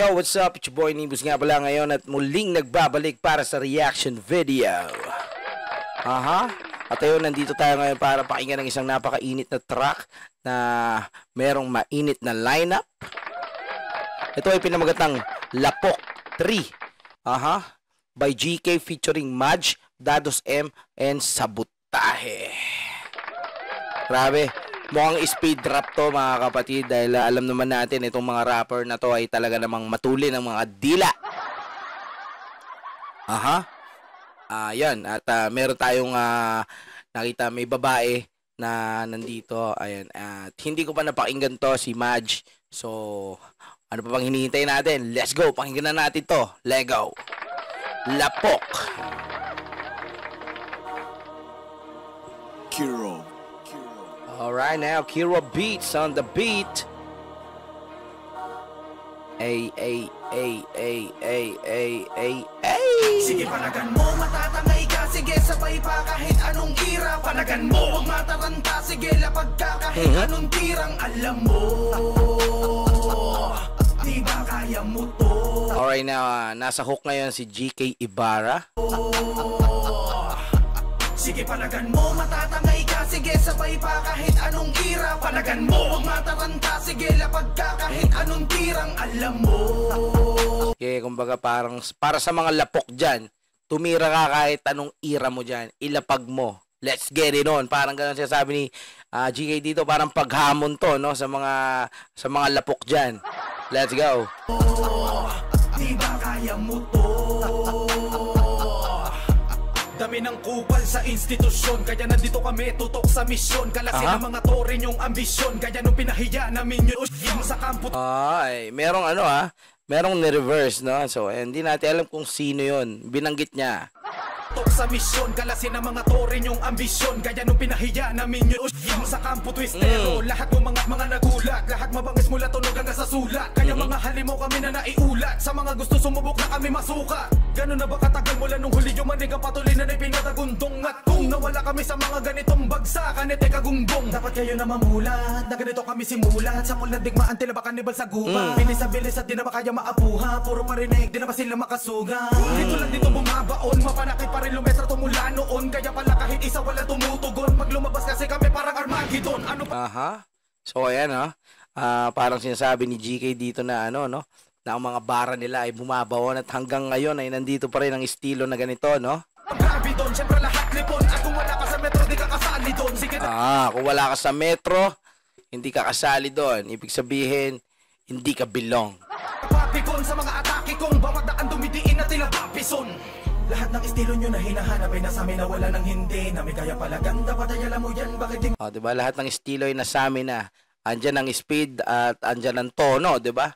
Yo, what's up? It's your boy Nibus nga pala ngayon at muling nagbabalik para sa reaction video. At ayun, nandito tayo ngayon para pakinggan ng isang napakainit na track na merong mainit na lineup. Ito ay pinamagatang Lapok 3. By GK featuring Maj, Dados M, and Sabotahe. Grabe. Mukhang speed rap to mga kapatid dahil alam naman natin itong mga rapper na to ay talaga namang matuli ng mga dila. Yan. At meron tayong nakita may babae na nandito. Ayan. At hindi ko pa napakinggan to si Maj. So, ano pa bang hinihintay natin? Let's go. Pakinggan na natin to. Lego. Lapok. Kiro. Alright now, Kiro Beats on the beat. Ay. Sige panagan mo, matatangay ka. Sige sabay pa kahit anong ira. Panagan mo, huwag mataranta. Sige lapag ka kahit anong tirang. Alam mo, di ba kaya mo to? Alright now, nasa hook ngayon si GK Ibarra. Sige panagan mo, matatangay ka. Sige sabay pa kahit anong ira. Panagan mo, huwag mataranta. Sige lapag ka kahit anong tirang. Alam mo. Okay, kumbaga parang para sa mga lapok dyan, tumira ka kahit anong ira mo dyan, ilapag mo. Let's get it on. Parang gano'n siya sabi ni GK dito, parang paghamon to, no, sa mga lapok dyan. Let's go. Di ba kaya mo to? Dami ng kupal sa institusyon, kaya nandito kami tutok sa misyon. Kalasin ng mga tore yung ambisyon, kaya nung pinahiya namin yun sa kampo. Ay, merong merong ni-reverse, no? So, hindi natin alam kung sino yun. Binanggit niya. Tutok sa misyon, kalasin ng mga tore yung ambisyon, kaya nung pinahiya namin yun sa kampo twistero. Lahat ng mga nagulat, lahat mabangis mula tunog hanggang sa sulat. Kaya mga halimaw kami na naiulat, sa mga gusto sumubok na kami masuka. Ganun na ba katagal mula nung huli yung manig ang patuloy na pinatagundong. At kung nawala kami sa mga ganitong bagsakan, ete kagunggong. Dapat kayo na mamulat, na ganito kami simulat. Sa mula digmaan, tila ba kanibal sa guba. Bilis-bilis at di na ba kaya maapuha. Puro parinig, di na ba sila makasuga. Dito lang dito bumabaon, mapanakit pa rin lumetro to mula noon. Kaya pala kahit isa wala tumutugon. Pag lumabas kasi kami parang Armageddon. Ano pa? So ayan parang sinasabi ni GK dito na no, na ang mga bara nila ay bumabawon at hanggang ngayon ay nandito pa rin ang estilo na ganito, no? Grabe doon, syempre lahat lipon. At kung wala ka sa metro, di ka kasali doon. Sige kung wala ka sa metro, hindi ka kasali doon. Ibig sabihin, hindi ka belong. Papikon sa mga atake kong bawat daan dumidiin na tila papison. Lahat ng estilo nyo na hinahanap ay nasa amin na wala nang hindi. Na may kaya pala ganda, patay alam mo yan, bakit di... Diba? Lahat ng estilo ay nasa amin na. Andyan ang speed at andyan ang tono, diba?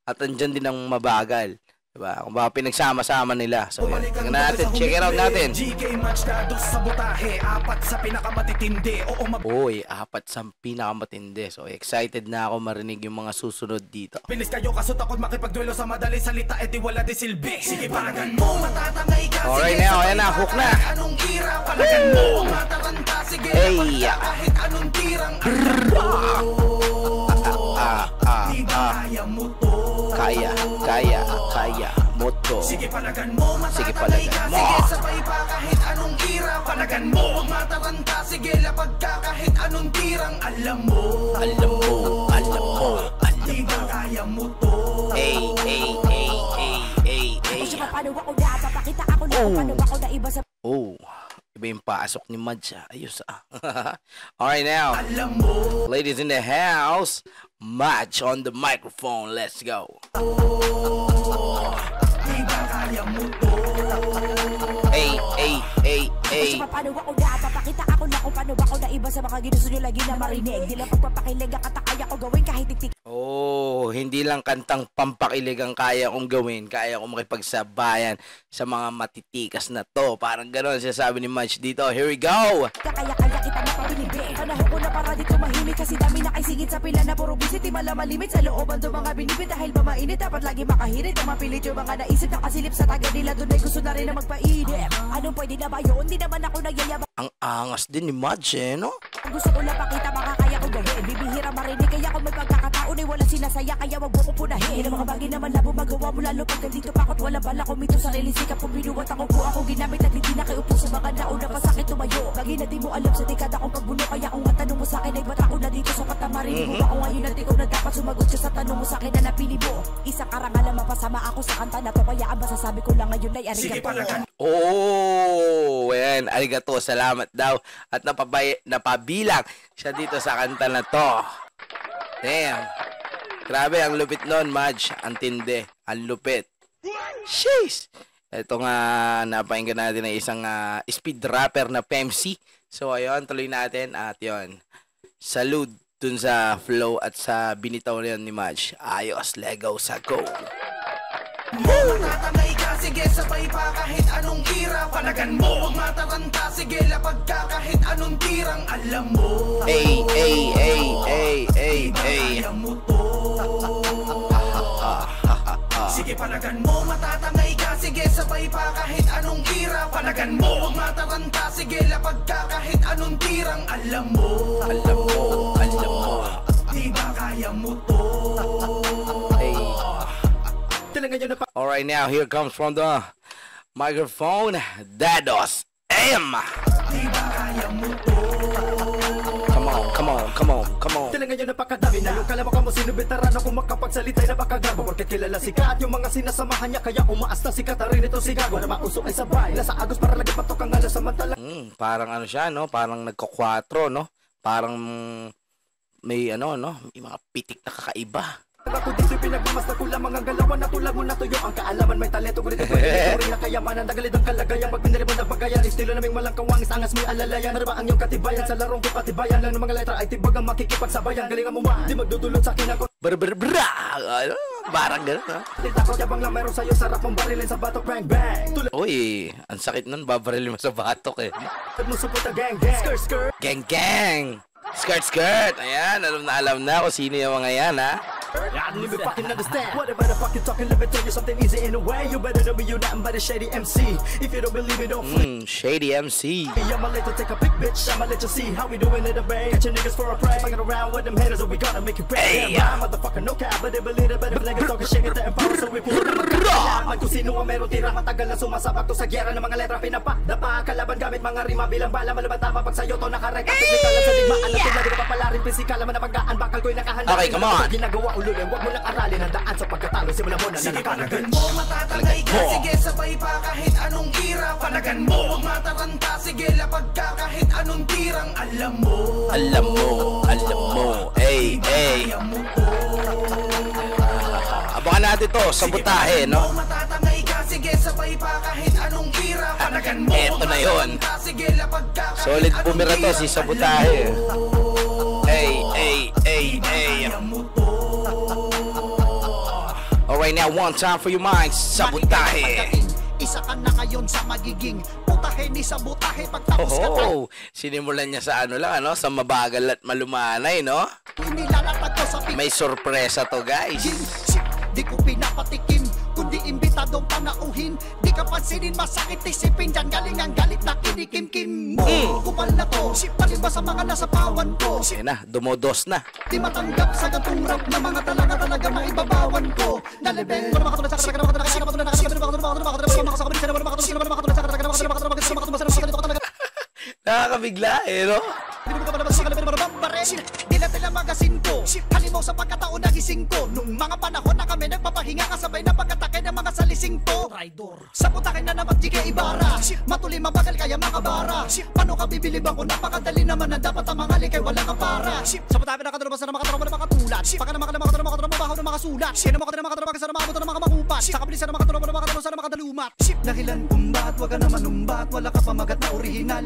At andyan din ang mabagal. Diba? Kung baka pinagsama-sama nila. So, tingnan natin. Check it out natin. GK Maj, Dados, Sabotahe. Apat sa pinakamatitindi. Uy, apat sa pinakamatindi. So, excited na ako marinig yung mga susunod dito. Pinis kayo kaso takot makipagduelo sa madaling salita. Edi wala di silbi. Sige, panagan mo, matatangay ka. Alright now, ayan na, hook na. Anong ira, panagan mo, mataranta. Sige, kahit anong tirang. Di ba kaya mo to? Kaya mo to. Sige panagan mo, matatangay ka. Sige sabay pa kahit anong ira. Panagan mo, huwag mataranta. Sige lapag ka kahit anong tirang. Alam mo. Di ba kaya mo to? Iba yung pasok ni Maj. Ayos Alright now, ladies in the house, Maj on the microphone. Let's go. Di ba kaya mo to? Paano ako napapakita ako na kung paano ako na iba sa mga ginusto nyo lagi na marinig. Di lang pagpapakilig ang katakaya ko gawin kahit tiktik. Hindi lang kantang pampakilig ang kaya kong gawin. Kaya kong makipagsabayan sa mga matitikas na to. Parang gano'n siya sabi ni Maj dito. Here we go! Kaya kita na papinibig. Panahon ko na para dito mahimik. Kasi dami na kaisingit sa pila na puro bisit. Di malamalimit sa looban to mga binibit. Dahil ba mainit dapat lagi makahirit. Ang mapilit yung mga naisip na kasilip sa taga nila. Doon ay gusto na rin na magpainip. Anong pwede na ba yun? Di naman ako nagyayabang. Ang angas din ni Maj, no? Kung gusto ko lang pakita, makakaya ko gawin. Bibihira marinig, kaya kung may pagkakataon ay wala sinasaya, kaya wag mo ko punahin. Hindi na mga bagay naman labo magawa mo, lalo pag ganito pa ako't wala bala kumito sarili sikap. Kung binuwat ako po ako ginamit at hindi na kayo upo sa mga nauna pa sakit tumayo. Lagi na di mo alam sa dekada kong pagbuno, kaya kung matanong mo sa'kin ay ba't ako na dito sapat na marinig mo ako ngayon. At ikaw na dapat sumagot ka sa tanong mo sa'kin na napili mo. Isang karangalan mapasama ako sa kanta na to, kaya ang masasabi ko lang ngayon ay arigato. Oh, ayan, arigato, salamat daw. At napabilang siya dito sa kanta na to. Damn. Grabe, ang lupit nun, Madge. Ang tindi. Ang lupit. Sheesh! Ito nga, napakinggan natin na isang speed rapper na Pemsi. So, ayun, tuloy natin. At yun, salute dun sa flow at sa binitaw na yun ni Madge. Ayos, lego sa go. Matatangay ka, sige sabay pa kahit anong ira. Panagan mo, huwag mataranta, sige lapag ka kahit anong tirang alam mo. Ay, ay, ay, ay, ay, ay. Kaya mo to. Sige panagan mo, matatangay ka, sige sabay pa kahit anong ira. Panagan mo, huwag mataranta, sige lapag ka kahit anong tirang alam mo. Alam mo, alam mo. Di ba kaya mo to? Alright, now here comes from the microphone, Dados M. Di ba kaya mo to? Come on, come on, come on, come on. Tila ngayon napakadami na yung kalabakan mo sino veterano kung makapagsalita na bakagarbo. Porket kilala si Kat, yung mga sinasamahan niya kaya umaas na si Kat rin ito si Gago. Na mausok ay sabay, nasa agos para lagi patok ang alas samantala. Parang ano siya, no? Parang nagko-4, no? Parang may ano, no? May mga pitik na kakaiba. Ako dito pinagmamasta ko lamang ang galawan na tulad mo na tuyo ang kaalaman may talento ko rito rin na kayamanan nagalid ang kalagayan pag pinili mo na bagayan estilo naming walang kawangis angas may alalayan naraba ang iyong katibayan sa larong kipatibayan lang ng mga letra ay tibag ang makikipagsabayan galingan mo ma di magdudulot sa akin ako Bra parang gano'n, no? Tita ko yabang lang meron sa'yo sarap mong barilin sa batok bang bang tulad Uy, ang sakit nun, babaril mo sa batok eh. mo suporta gang gang skirt skirt Gang gang! Skirt skirt! Ayan, alam na kung sino yung mga yan, ha? I don't even fucking understand whatever the fuck you talking, let me tell you something easy in a way. You better know me, you nothing but a shady MC. If you don't believe me, don't flip. Shady MC. I'ma let you take a pic, bitch. I'ma let you see how we doing it, babe. Catch your niggas for a prey. Fucking around with them haters, and we gonna make it great. Hey, Damn, motherfucker, no cap, but they believe it. But if niggas talking shit, get the empower, so we pull them a kalaman kung sino ang meron tira. Matagal na sumasabak to sa gyera ng mga letra pinapadapa. Kalaban gamit mga rima bilang bala. Malaban tama pag sa'yo to nakarek. Ang technical lang sa digmaan na tulad. Di ka papalarin, physical naman na pagkaan. Bakal ko'y nakahanda. Okay, come on. Ginagawa ululin, wag mo lang aralin ang daan sa pagkatalo. Simula mo na Sige nalakad. panagan mo, matatangay ka, sige sabay pa kahit anong ira. Panagan mo, huwag mataranta, sige lapag ka kahit anong tirang alam mo. Alam mo, alam mo. Ay, ay. Kaya mo to. Abangan natin to, sabotahe, no? Matatangay ka, sige sabay pa kahit anong ira. Panagan mo, Eto na yun. sige lapag ka kahit Solid anong bumira to, tirang si sabotahe. Ay, ay, ay, ay. kaya mo to. Alright, now one time for your minds, sabotahe. Isa ka na ngayon sa magiging putahe ni sabotahe pagtapos ka na. Oh, sinimulan niya sa ano lang, ano? Sa mabagal at malumanay, no? Inilalatag ko sa May sorpresa to, guys. Di ko pinapatikim, kundi imbitadong panauhin. Di ka pansinin, masakit isipin. Diyan galing ang galit na kinikim-kim mo. Kupal na to, paliba sa mga nasa pawan ko. Ayan na, dumodos na. Di matanggap sa gantong rap na mga talaga maibabawan ko. Na level ko na makatulad sa kasaka na makatulad sa kasaka na Nakakabigla, eh, no? Dila magasin ko, halimaw sa pagkataon nagising ko. Nung mga panahon na kami nagpapahinga, kasabay na pagkatake ng mga salising to. Sabotahe na naman di kay Ibarra, matuloy mabagal kaya mga bara. Paano ka bibilibang kung napakadali naman na dapat ang mga likay wala ka para. Sabotahe na katulabas na makatrauma na makatulad. Pagka na makatrauma mabaho na makasulat. Sino makatrauma kasi na makabuto na makakupat. Sa kabilisan na makatrauma na makatrauma sana makadalumat. Dahilan kumbat, wag ka naman numbat, wala ka pamagat na orihinal.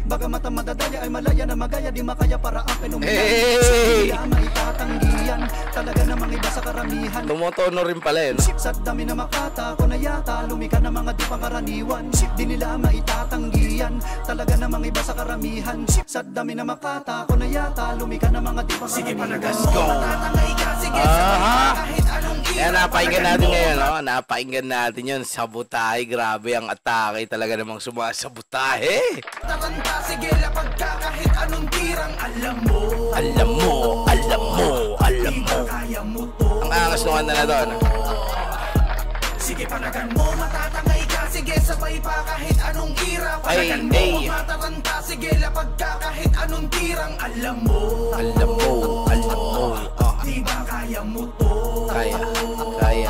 Bagamat ang madadaya ay malaya na magaya, di makaya para ang penomenal. Hey! Kaya maitatanggihan, talaga namang iba sa karamihan. Tumotono rin pala, eh, no? Sa dami na makata makata ko na yata lumika ng mga di pangkaraniwan. Di nila maitatanggihan, talaga namang iba sa karamihan. Sa dami na makata ko na yata lumika ng mga di pangkaraniwan. Sige panagas mo, matatangay ka, sige kahit anong Yan, napakinggan natin ngayon, no? Napakinggan natin yun. Sabotahe, grabe ang atake. Talaga namang sumasabotahe. Taranta, sige lapag ka kahit anong tirang alam mo. Alam mo, alam mo, alam mo. Kaya mo to. Ang angas nung na doon. Sige panagan mo, matatangay ka, sige sabay pa kahit anong ira. Panagan mo, mataranta, sige lapag ka kahit anong tirang alam mo. Alam mo, alam mo. Di ba kaya mo to? Kaya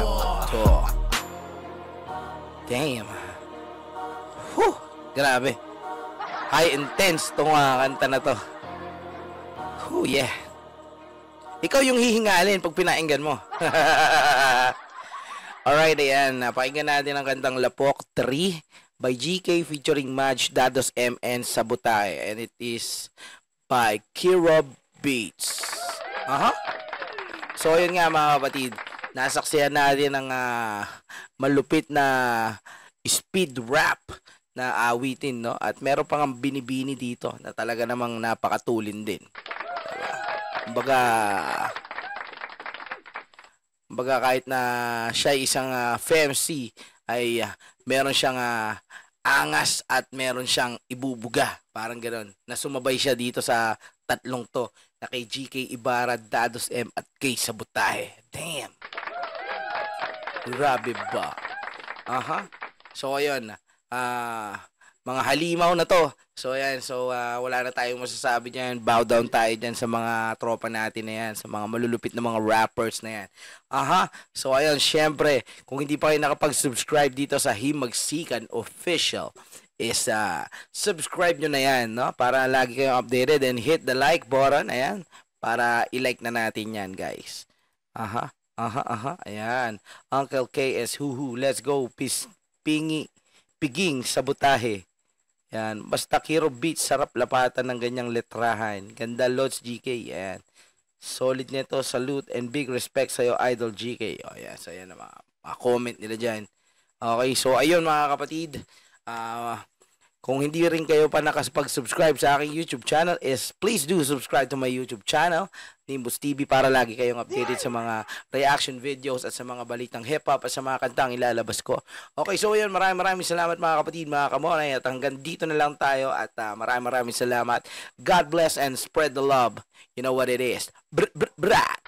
mo to. Damn. Whew, grabe. High intense tong kanta na to. Oh yeah. Ikaw yung hihingalin pag pinainggan mo. Alright, ayan. Napakinggan natin ang kantang Lapok 3 by GK featuring Madge, Dados M, and Sabotahe. And it is by Kirob Beats. So, yun nga mga kapatid. Nasaksihan natin ang malupit na speed rap na awitin, no? At meron pang binibini dito na talaga namang napakatulin din. Kumbaga kahit na siya isang FMC ay meron siyang angas at meron siyang ibubuga. Parang gano'n. Na sumabay siya dito sa tatlong to na kay GK Ibarra, Dados M at kay Sabotahe. Damn! Grabe ba? So, ayun. Mga halimaw na to. So, ayan. So, wala na tayong masasabi dyan. Bow down tayo dyan sa mga tropa natin na yan. Sa mga malulupit na mga rappers na yan. So, ayun. Syempre, kung hindi pa kayo nakapag-subscribe dito sa Himagsikan Official, is subscribe nyo na yan, no? Para lagi kayong updated and hit the like button. Ayan. Para i-like na natin yan, guys. Ayan. Uncle KS, huhu. Let's go. Piging, Sabotahe. Yan. Basta Kiro Beats, sarap lapatan ng ganyang letrahan. Ganda, Lods GK. Yan. Solid nito. Salute and big respect sa'yo, Idol GK. O, yan. So, yan na mga comment nila dyan. Okay. So, ayun mga kapatid. Kung hindi rin kayo pa nakapag-subscribe sa aking YouTube channel, please do subscribe to my YouTube channel, Nimbus TV, para lagi kayong updated sa mga reaction videos at sa mga balitang hip-hop at sa mga kantang ilalabas ko. Okay, so yun, maraming salamat mga kapatid, mga kamonay, at hanggang dito na lang tayo at maraming salamat. God bless and spread the love. You know what it is. Brat!